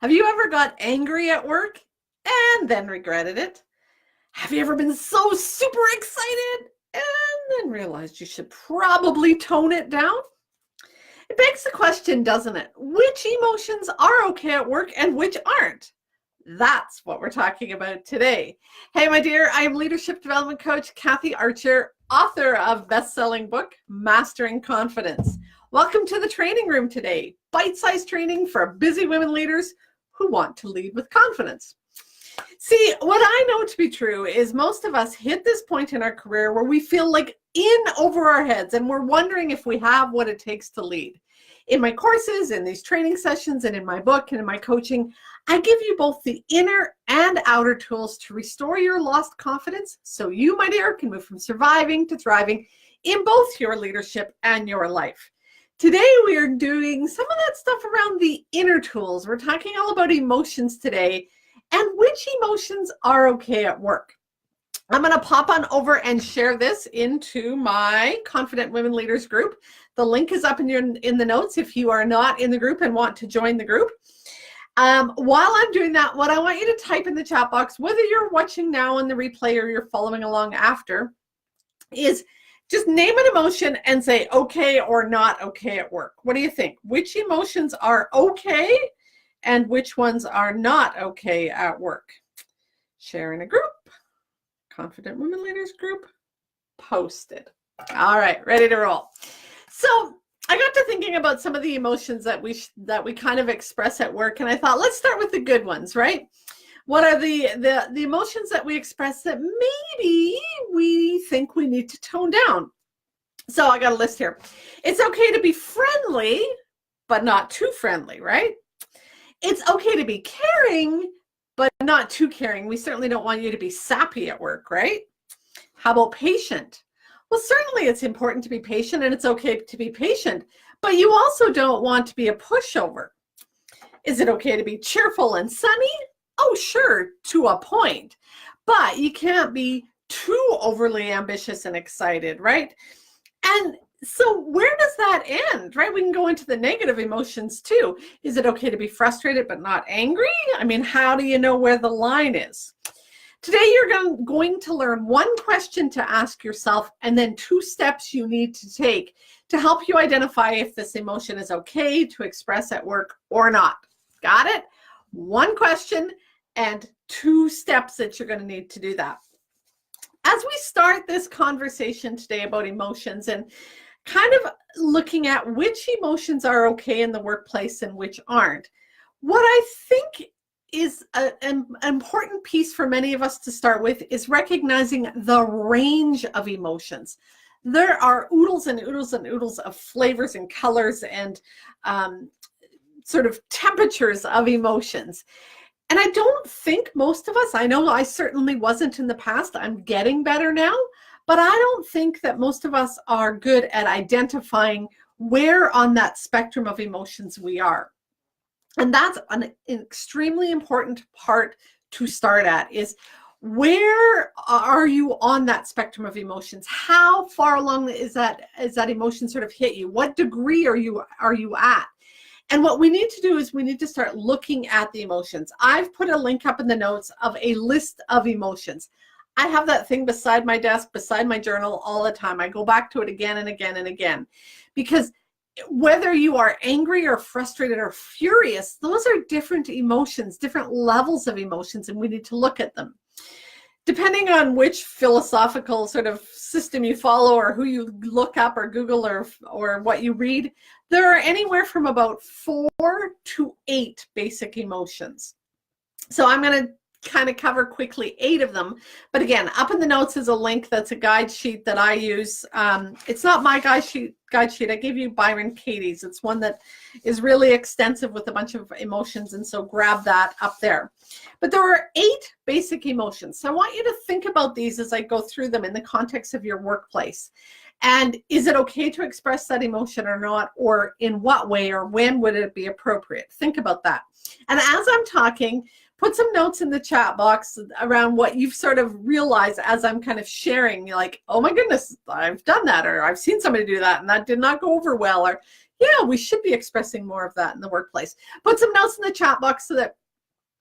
Have you ever got angry at work and then regretted it? Have you ever been so super excited and then realized you should probably tone it down? It begs the question, doesn't it? Which emotions are okay at work and which aren't? That's what we're talking about today. Hey, my dear, I am leadership development coach Kathy Archer, author of best-selling book, Mastering Confidence. Welcome to the training room today. Bite-sized training for busy women leaders who want to lead with confidence. See, what I know to be true is most of us hit this point in our career where we feel like in over our heads and we're wondering if we have what it takes to lead. In my courses, in these training sessions, and in my book and in my coaching, I give you both the inner and outer tools to restore your lost confidence so you, my dear, can move from surviving to thriving in both your leadership and your life. Today, we are doing some of that stuff around the inner tools. We're talking all about emotions today and which emotions are okay at work. I'm going to pop on over and share this into my Confident Women Leaders group. The link is up in the notes if you are not in the group and want to join the group. While I'm doing that, what I want you to type in the chat box, whether you're watching now on the replay or you're following along after, is just name an emotion and say okay or not okay at work. What do you think? Which emotions are okay and which ones are not okay at work? Share in a group. Confident Women Leaders group posted. All right, ready to roll. So I got to thinking about some of the emotions that we kind of express at work, and I thought, let's start with the good ones, right? What are the emotions that we express that maybe we think we need to tone down? So I got a list here. It's okay to be friendly, but not too friendly, right? It's okay to be caring, but not too caring. We certainly don't want you to be sappy at work, right? How about patient? Well, certainly it's important to be patient and it's okay to be patient, but you also don't want to be a pushover. Is it okay to be cheerful and sunny? Oh, sure, to a point, but you can't be too overly ambitious and excited, right? And so where does that end, right? We can go into the negative emotions too. Is it okay to be frustrated but not angry? I mean, how do you know where the line is? Today, you're going to learn one question to ask yourself and then 2 steps you need to take to help you identify if this emotion is okay to express at work or not. Got it? One question and 2 steps that you're going to need to do that. As we start this conversation today about emotions and kind of looking at which emotions are okay in the workplace and which aren't, what I think is an important piece for many of us to start with is recognizing the range of emotions. There are oodles and oodles and oodles of flavors and colors and sort of temperatures of emotions. And I don't think most of us, I know I certainly wasn't in the past, I'm getting better now, but I don't think that most of us are good at identifying where on that spectrum of emotions we are. And that's an extremely important part to start at, is where are you on that spectrum of emotions? How far along is that emotion sort of hit you? What degree are you at? And what we need to do is we need to start looking at the emotions. I've put a link up in the notes of a list of emotions. I have that thing beside my desk, beside my journal all the time. I go back to it again and again and again, because whether you are angry or frustrated or furious, those are different emotions, different levels of emotions, and we need to look at them. Depending on which philosophical sort of system you follow or who you look up or Google or what you read, there are anywhere from about 4 to 8 basic emotions. So I'm going to kind of cover quickly 8 of them. But again, up in the notes is a link that's a guide sheet that I use. It's not my guide sheet. I gave you Byron Katie's. It's one that is really extensive with a bunch of emotions, and so grab that up there. But there are 8 basic emotions. So I want you to think about these as I go through them in the context of your workplace. And is it okay to express that emotion or not, or in what way, or when would it be appropriate? Think about that. And as I'm talking, put some notes in the chat box around what you've sort of realized as I'm kind of sharing. You're like, oh my goodness, I've done that, or I've seen somebody do that and that did not go over well, or yeah, we should be expressing more of that in the workplace. Put some notes in the chat box so that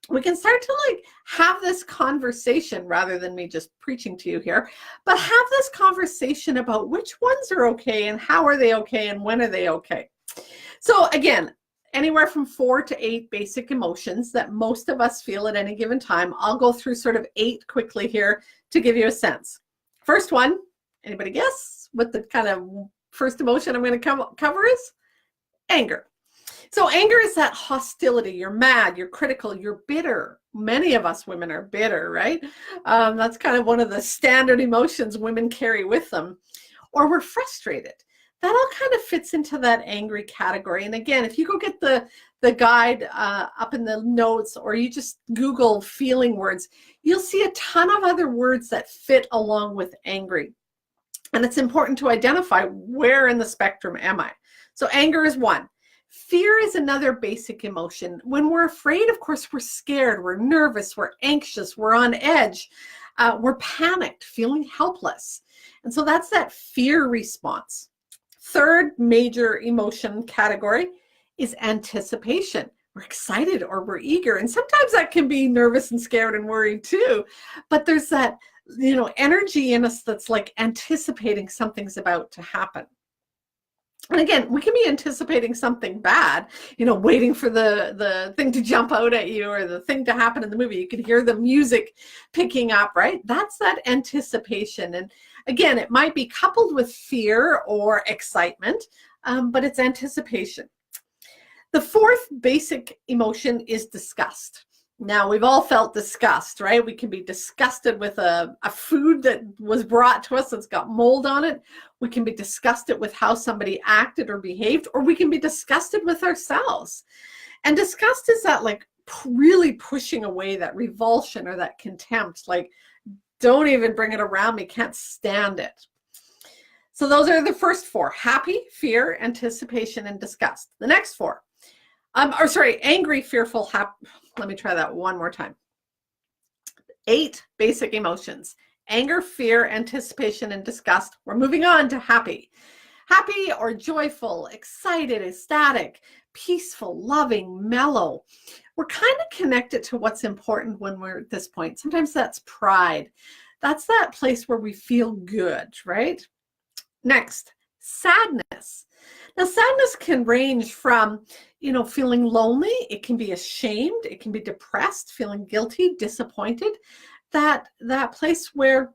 we can start to like have this conversation rather than me just preaching to you here, but have this conversation about which ones are okay and how are they okay and when are they okay. So again, anywhere from 4 to 8 basic emotions that most of us feel at any given time. I'll go through sort of 8 quickly here to give you a sense. First one, anybody guess what the kind of first emotion I'm going to cover is? Anger. So anger is that hostility. You're mad, you're critical, you're bitter. Many of us women are bitter, right? That's kind of one of the standard emotions women carry with them. Or we're frustrated. That all kind of fits into that angry category. And again, if you go get the guide up in the notes, or you just Google feeling words, you'll see a ton of other words that fit along with angry. And it's important to identify where in the spectrum am I. So anger is one. Fear is another basic emotion. When we're afraid, of course, we're scared, we're nervous, we're anxious, we're on edge, we're panicked, feeling helpless. And so that's that fear response. Third major emotion category is anticipation. We're excited or we're eager. And sometimes that can be nervous and scared and worried too. But there's that, energy in us that's like anticipating something's about to happen. And again, we can be anticipating something bad, waiting for the thing to jump out at you or the thing to happen in the movie. You can hear the music picking up, right? That's that anticipation. And again, it might be coupled with fear or excitement, but it's anticipation. The fourth basic emotion is disgust. Now, we've all felt disgust, right? We can be disgusted with a food that was brought to us that's got mold on it. We can be disgusted with how somebody acted or behaved, or we can be disgusted with ourselves. And disgust is that like really pushing away, that revulsion or that contempt, like, don't even bring it around me, can't stand it. So those are the first 4: happy, fear, anticipation, and disgust. The next 4, angry, fearful, happy. Let me try that one more time. 8 basic emotions: anger, fear, anticipation, and disgust. We're moving on to happy. Happy or joyful, excited, ecstatic, peaceful, loving, mellow. We're kind of connected to what's important when we're at this point. Sometimes that's pride. That's that place where we feel good, right? Next, sadness. Now, sadness can range from, feeling lonely. It can be ashamed. It can be depressed, feeling guilty, disappointed. That place where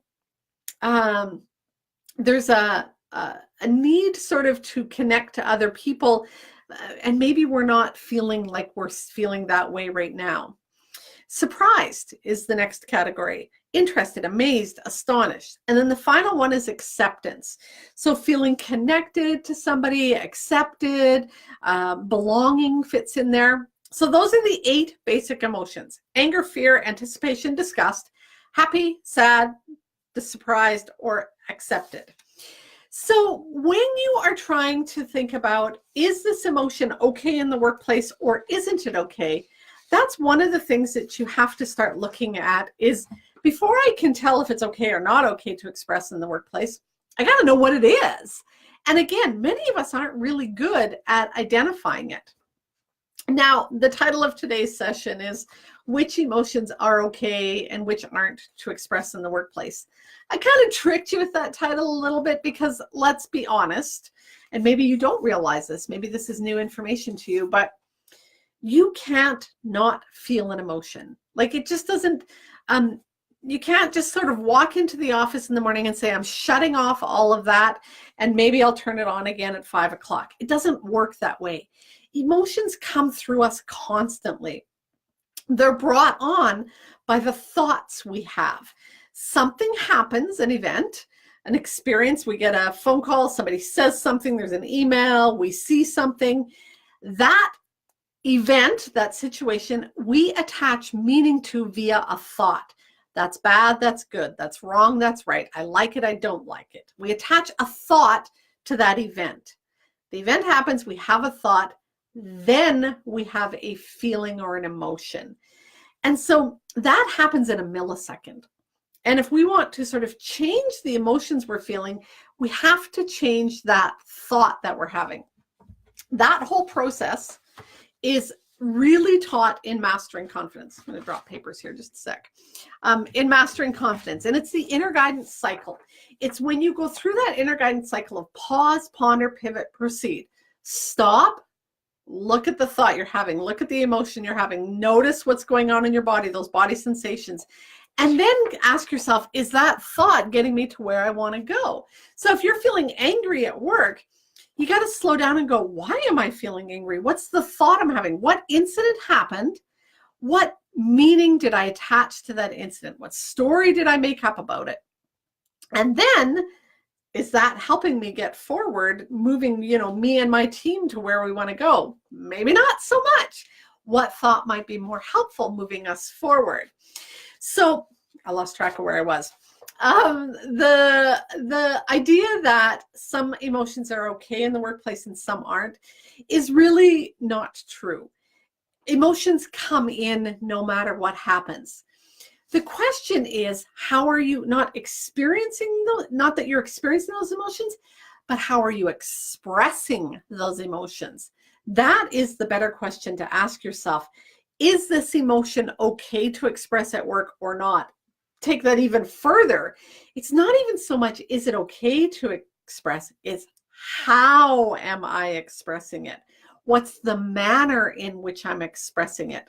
there's a need sort of to connect to other people, and maybe we're not feeling like we're feeling that way right now. Surprised is the next category. Interested, amazed, astonished. And then the final one is acceptance. So feeling connected to somebody, accepted, belonging fits in there. So those are the 8 basic emotions: anger, fear, anticipation, disgust, happy, sad, surprised, or accepted. So when you are trying to think about, is this emotion okay in the workplace or isn't it okay? That's one of the things that you have to start looking at is, before I can tell if it's okay or not okay to express in the workplace, I got to know what it is. And again, many of us aren't really good at identifying it. Now, the title of today's session is which emotions are okay and which aren't to express in the workplace. I kind of tricked you with that title a little bit because, let's be honest, and maybe you don't realize this, maybe this is new information to you, but you can't not feel an emotion. Like, it just doesn't, you can't just sort of walk into the office in the morning and say, I'm shutting off all of that and maybe I'll turn it on again at 5 o'clock. It doesn't work that way. Emotions come through us constantly. They're brought on by the thoughts we have. Something happens, an event, an experience, we get a phone call, somebody says something, there's an email, we see something. That event, that situation, we attach meaning to via a thought. That's bad, that's good, that's wrong, that's right. I like it, I don't like it. We attach a thought to that event. The event happens, we have a thought, then we have a feeling or an emotion. And so that happens in a millisecond. And if we want to sort of change the emotions we're feeling, we have to change that thought that we're having. That whole process is really taught in Mastering Confidence. I'm going to drop papers here just a sec. In Mastering Confidence, and it's the inner guidance cycle. It's when you go through that inner guidance cycle of pause, ponder, pivot, proceed. Stop, look at the thought you're having, look at the emotion you're having, notice what's going on in your body, those body sensations, and then ask yourself, is that thought getting me to where I want to go? So if you're feeling angry at work, you got to slow down and go, why am I feeling angry? What's the thought I'm having? What incident happened? What meaning did I attach to that incident? What story did I make up about it? And then, is that helping me get forward, moving, me and my team to where we want to go? Maybe not so much. What thought might be more helpful moving us forward? So I lost track of where I was. The idea that some emotions are okay in the workplace and some aren't is really not true. Emotions come in no matter what happens. The question is, how are you not experiencing those, not that you're experiencing those emotions, but how are you expressing those emotions? That is the better question to ask yourself. Is this emotion okay to express at work or not? Take that even further. It's not even so much, is it okay to express? It's how am I expressing it? What's the manner in which I'm expressing it?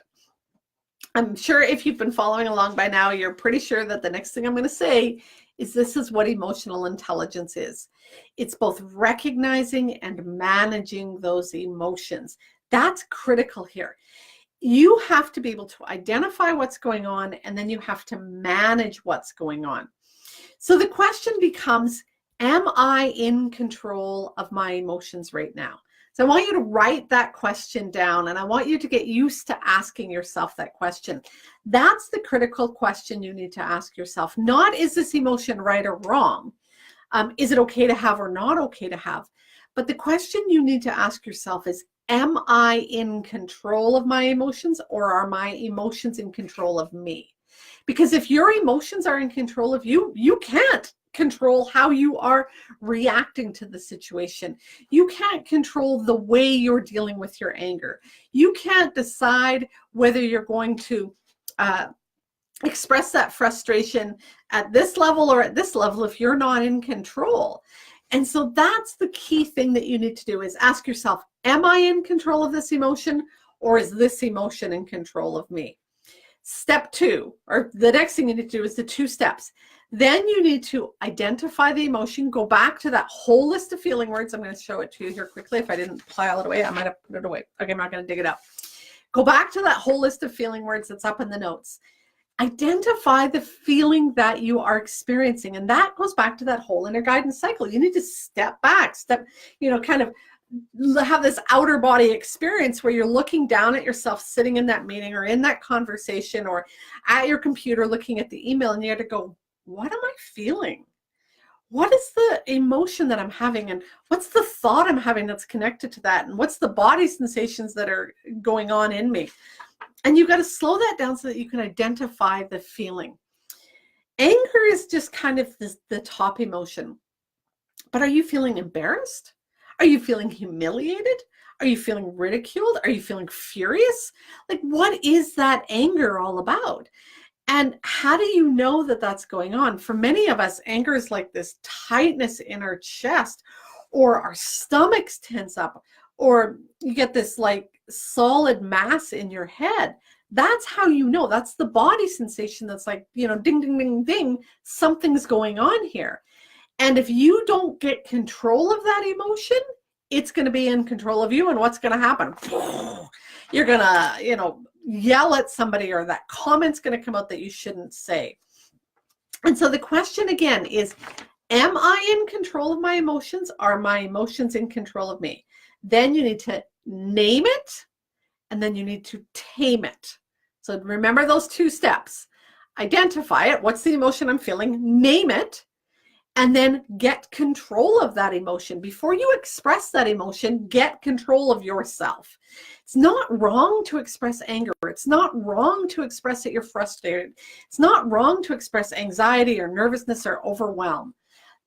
I'm sure if you've been following along by now, you're pretty sure that the next thing I'm going to say is this is what emotional intelligence is. It's both recognizing and managing those emotions. That's critical here. You have to be able to identify what's going on, and then you have to manage what's going on. So the question becomes, am I in control of my emotions right now? So I want you to write that question down, and I want you to get used to asking yourself that question. That's the critical question you need to ask yourself. Not, is this emotion right or wrong? Is it okay to have or not okay to have? But the question you need to ask yourself is, am I in control of my emotions, or are my emotions in control of me? Because if your emotions are in control of you, you can't control how you are reacting to the situation. You can't control the way you're dealing with your anger. You can't decide whether you're going to express that frustration at this level or at this level if you're not in control. And so that's the key thing that you need to do, is ask yourself, am I in control of this emotion, or is this emotion in control of me? Step 2, or the next thing you need to do, is the 2 steps. Then you need to identify the emotion, go back to that whole list of feeling words. I'm going to show it to you here quickly. If I didn't pile it away, I might have put it away. Okay, I'm not going to dig it up. Go back to that whole list of feeling words that's up in the notes. Identify the feeling that you are experiencing. And that goes back to that whole inner guidance cycle. You need to step back, kind of have this outer body experience where you're looking down at yourself sitting in that meeting or in that conversation or at your computer looking at the email, and you have to go, what am I feeling? What is the emotion that I'm having, and what's the thought I'm having that's connected to that, and what's the body sensations that are going on in me? And you've got to slow that down so that you can identify the feeling. Anger is just kind of the top emotion. But are you feeling embarrassed? Are you feeling humiliated? Are you feeling ridiculed? Are you feeling furious? Like, what is that anger all about? And how do you know that that's going on? For many of us, anger is like this tightness in our chest, or our stomachs tense up, or you get this like solid mass in your head. That's how you know. That's the body sensation that's like, ding, ding, ding, ding, something's going on here. And if you don't get control of that emotion, it's going to be in control of you. And what's going to happen? You're going to, yell at somebody, or that comment's going to come out that you shouldn't say. And so the question again is, am I in control of my emotions? Are my emotions in control of me? Then you need to name it, and then you need to tame it. So remember those 2 steps. Identify it. What's the emotion I'm feeling? Name it. And then get control of that emotion. Before you express that emotion, get control of yourself. It's not wrong to express anger. It's not wrong to express that you're frustrated. It's not wrong to express anxiety or nervousness or overwhelm.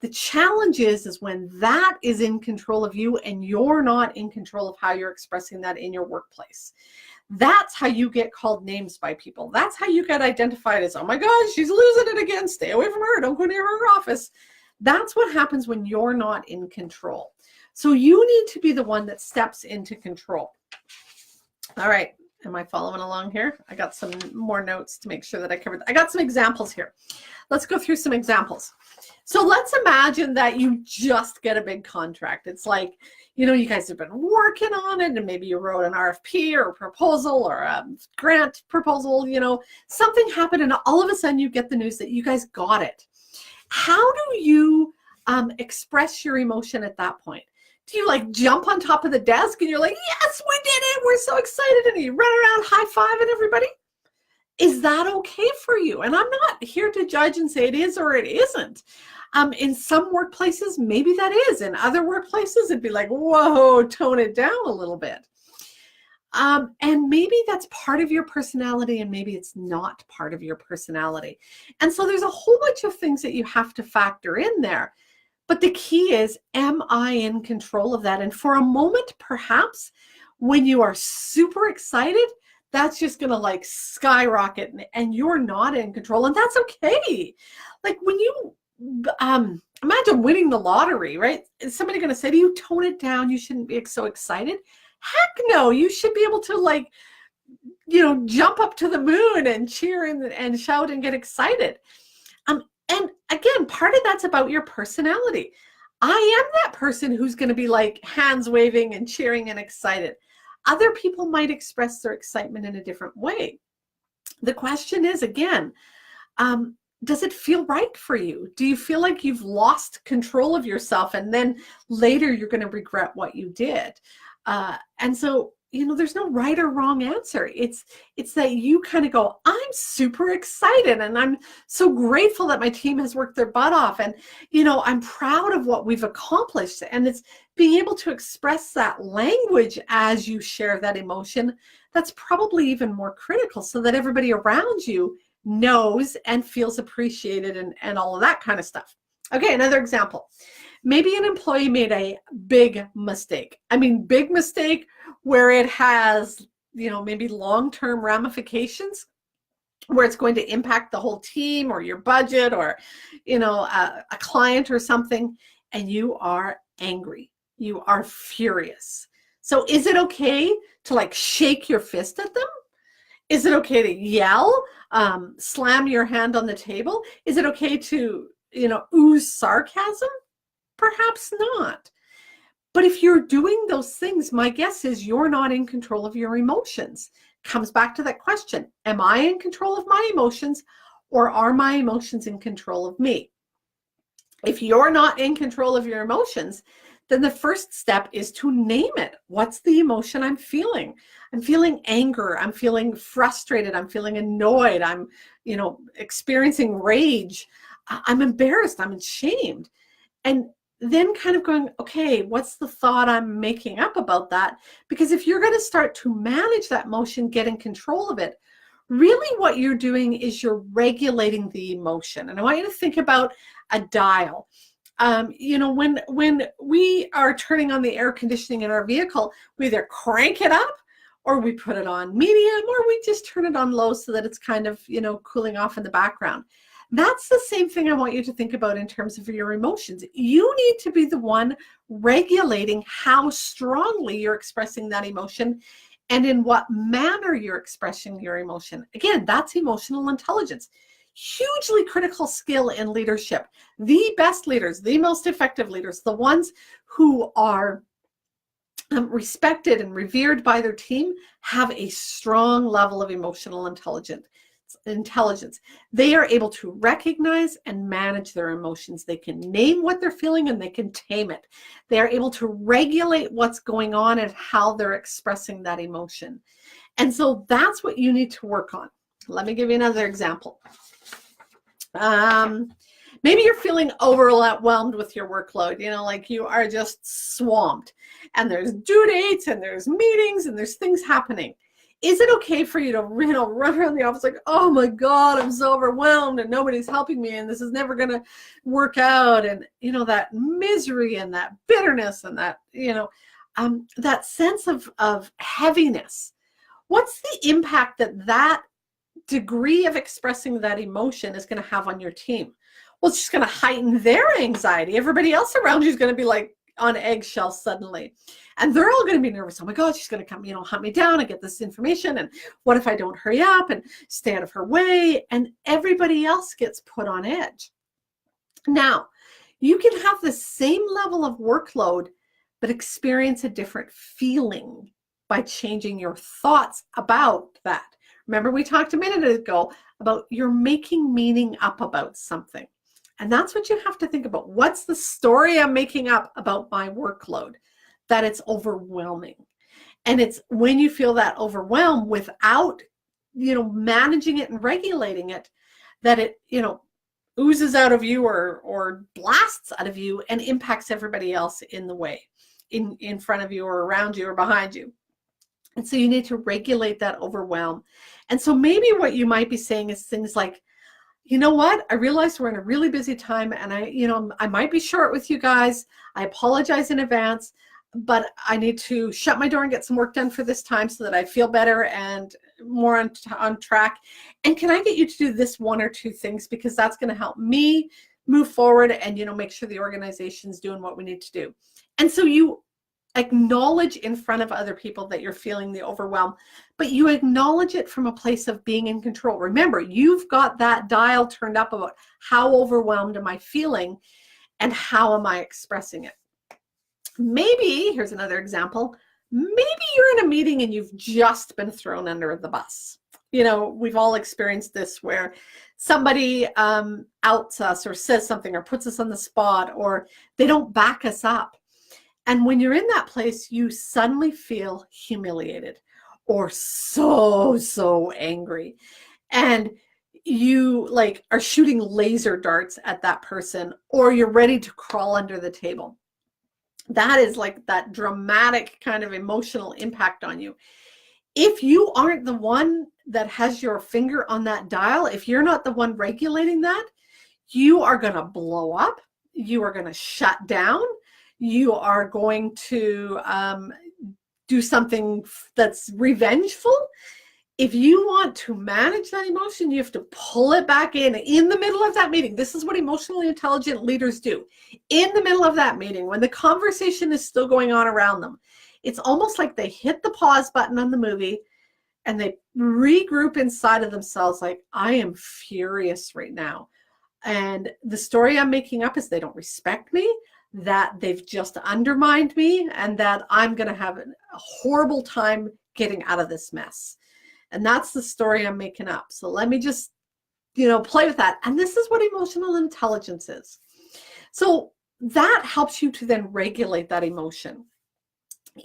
The challenge is when that is in control of you and you're not in control of how you're expressing that in your workplace. That's how you get called names by people. That's how you get identified as, oh my gosh, she's losing it again. Stay away from her. Don't go near her office. That's what happens when you're not in control. So you need to be the one that steps into control. All right. Am I following along here? I got some more notes to make sure that I covered. I got some examples here. Let's go through some examples. So let's imagine that you just get a big contract. It's like, you know, you guys have been working on it and maybe you wrote an RFP or a proposal or a grant proposal, you know, something happened and all of a sudden you get the news that you guys got it. How do you express your emotion at that point? Do you like jump on top of the desk and you're like, yes, we did it. We're so excited. And you run around high-fiving everybody. Is that okay for you? And I'm not here to judge and say it is or it isn't. In some workplaces, maybe that is. In other workplaces, it'd be like, whoa, tone it down a little bit. And maybe that's part of your personality and maybe it's not part of your personality. And so there's a whole bunch of things that you have to factor in there. But the key is, am I in control of that? And for a moment, perhaps, when you are super excited, that's just going to like skyrocket and you're not in control. And that's okay. Like when you imagine winning the lottery, right? Is somebody going to say to you, tone it down, you shouldn't be so excited? Heck no, you should be able to like, you know, jump up to the moon and cheer and shout and get excited. And again, part of that's about your personality. I am that person who's going to be like hands waving and cheering and excited. Other people might express their excitement in a different way. The question is, again, does it feel right for you? Do you feel like you've lost control of yourself and then later you're going to regret what you did? And so, you know, there's no right or wrong answer. It's that you kind of go, I'm super excited and I'm so grateful that my team has worked their butt off. And, you know, I'm proud of what we've accomplished. And it's being able to express that language as you share that emotion. That's probably even more critical so that everybody around you knows and feels appreciated and all of that kind of stuff. Okay, another example. Maybe an employee made a big mistake. I mean, big mistake where it has, you know, maybe long-term ramifications where it's going to impact the whole team or your budget or, you know, a client or something, and you are angry. You are furious. So is it okay to like shake your fist at them? Is it okay to yell, slam your hand on the table? Is it okay to, you know, ooze sarcasm? Perhaps not. But if you're doing those things, my guess is you're not in control of your emotions. Comes back to that question. Am I in control of my emotions or are my emotions in control of me? If you're not in control of your emotions, then the first step is to name it. What's the emotion I'm feeling? I'm feeling anger. I'm feeling frustrated. I'm feeling annoyed. I'm, you know, experiencing rage. I'm embarrassed. I'm ashamed. And then kind of going, okay, what's the thought I'm making up about that? Because if you're going to start to manage that emotion, get in control of it, really what you're doing is you're regulating the emotion. And I want you to think about a dial. You know, when we are turning on the air conditioning in our vehicle, we either crank it up or we put it on medium or we just turn it on low so that it's kind of, you know, cooling off in the background. That's the same thing I want you to think about in terms of your emotions. You need to be the one regulating how strongly you're expressing that emotion and in what manner you're expressing your emotion. Again, that's emotional intelligence. Hugely critical skill in leadership. The best leaders, the most effective leaders, the ones who are respected and revered by their team have a strong level of emotional intelligence. They are able to recognize and manage their emotions. They can name what they're feeling and they can tame it. They are able to regulate what's going on and how they're expressing that emotion. And so that's what you need to work on. Let me give you another example. Maybe you're feeling overwhelmed with your workload, you know, like you are just swamped and there's due dates and there's meetings and there's things happening. Is it okay for you to, run around the office like, oh my God, I'm so overwhelmed and nobody's helping me and this is never going to work out? And, that misery and that bitterness and that, that sense of heaviness. What's the impact that degree of expressing that emotion is going to have on your team? Well, it's just going to heighten their anxiety. Everybody else around you is going to be like on eggshells suddenly. And they're all going to be nervous. Oh my God, she's going to come, hunt me down and get this information. And what if I don't hurry up and stay out of her way? And everybody else gets put on edge. Now, you can have the same level of workload, but experience a different feeling by changing your thoughts about that. Remember, we talked a minute ago about you're making meaning up about something. And that's what you have to think about. What's the story I'm making up about my workload? That it's overwhelming. And it's when you feel that overwhelm without, managing it and regulating it, that it, oozes out of you or blasts out of you and impacts everybody else in the way, in front of you or around you or behind you. And so you need to regulate that overwhelm. And so maybe what you might be saying is things like, you know what? I realize we're in a really busy time and I might be short with you guys. I apologize in advance, but I need to shut my door and get some work done for this time so that I feel better and more on track. And can I get you to do this one or two things, because that's going to help me move forward and, make sure the organization's doing what we need to do. And so you acknowledge in front of other people that you're feeling the overwhelm, but you acknowledge it from a place of being in control. Remember, you've got that dial turned up about how overwhelmed am I feeling and how am I expressing it. Maybe, here's another example, maybe you're in a meeting and you've just been thrown under the bus. We've all experienced this where somebody outs us or says something or puts us on the spot or they don't back us up. And when you're in that place, you suddenly feel humiliated or so angry. And you are shooting laser darts at that person, or you're ready to crawl under the table. That is like that dramatic kind of emotional impact on you. If you aren't the one that has your finger on that dial, if you're not the one regulating that, you are going to blow up. You are going to shut down. You are going to do something that's revengeful. If you want to manage that emotion, you have to pull it back in the middle of that meeting. This is what emotionally intelligent leaders do. In the middle of that meeting, when the conversation is still going on around them, it's almost like they hit the pause button on the movie and they regroup inside of themselves like, I am furious right now. And the story I'm making up is they don't respect me, that they've just undermined me, and that I'm going to have a horrible time getting out of this mess. And that's the story I'm making up. So let me just, play with that. And this is what emotional intelligence is. So that helps you to then regulate that emotion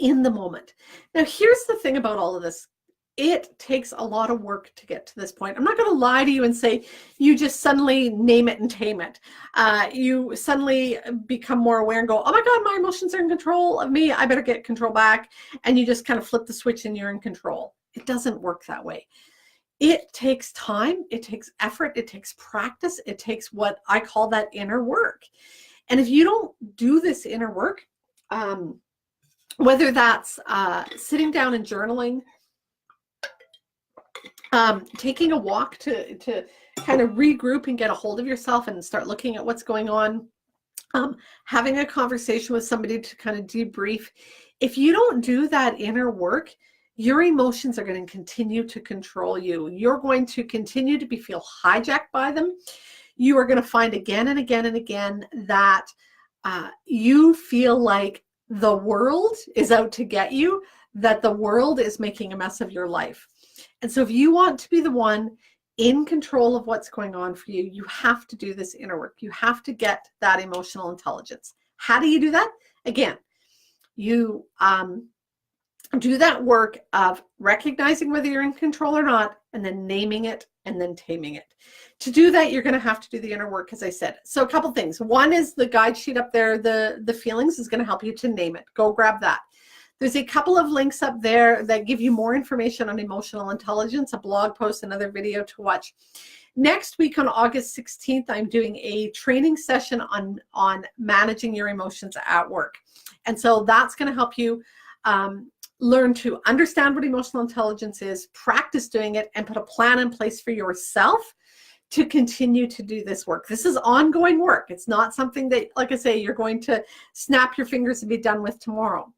in the moment. Now, here's the thing about all of this. It takes a lot of work to get to this point. I'm not going to lie to you and say you just suddenly name it and tame it. You suddenly become more aware and go, oh my God, my emotions are in control of me. I better get control back. And you just kind of flip the switch and you're in control. It doesn't work that way. It takes time. It takes effort. It takes practice. It takes what I call that inner work. And if you don't do this inner work, whether that's sitting down and journaling, taking a walk to kind of regroup and get a hold of yourself and start looking at what's going on, having a conversation with somebody to kind of debrief. If you don't do that inner work, your emotions are going to continue to control you. You're going to continue to feel hijacked by them. You are going to find again and again and again that you feel like the world is out to get you, that the world is making a mess of your life. And so if you want to be the one in control of what's going on for you, you have to do this inner work. You have to get that emotional intelligence. How do you do that? Again, you do that work of recognizing whether you're in control or not, and then naming it and then taming it. To do that, you're going to have to do the inner work, as I said. So a couple things. One is the guide sheet up there, the feelings is going to help you to name it. Go grab that. There's a couple of links up there that give you more information on emotional intelligence, a blog post, another video to watch. Next week on August 16th, I'm doing a training session on managing your emotions at work. And so that's going to help you learn to understand what emotional intelligence is, practice doing it, and put a plan in place for yourself to continue to do this work. This is ongoing work. It's not something that, like I say, you're going to snap your fingers and be done with tomorrow.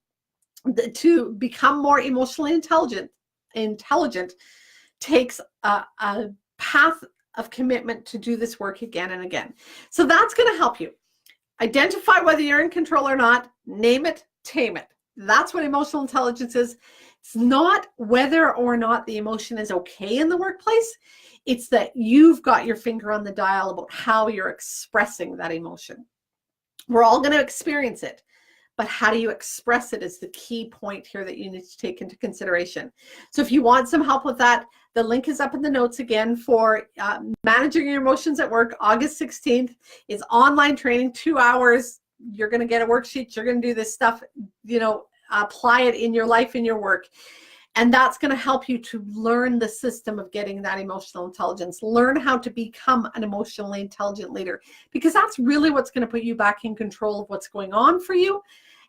To become more emotionally intelligent takes a path of commitment to do this work again and again. So that's going to help you identify whether you're in control or not, name it, tame it. That's what emotional intelligence is. It's not whether or not the emotion is okay in the workplace. It's that you've got your finger on the dial about how you're expressing that emotion. We're all going to experience it, but how do you express it is the key point here that you need to take into consideration. So if you want some help with that, the link is up in the notes again for managing your emotions at work. August 16th is online training, 2 hours. You're going to get a worksheet. You're going to do this stuff, apply it in your life, in your work. And that's going to help you to learn the system of getting that emotional intelligence, learn how to become an emotionally intelligent leader, because that's really what's going to put you back in control of what's going on for you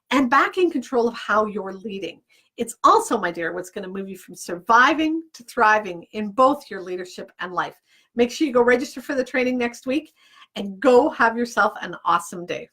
and back in control of how you're leading. It's also, my dear, what's going to move you from surviving to thriving in both your leadership and life. Make sure you go register for the training next week and go have yourself an awesome day.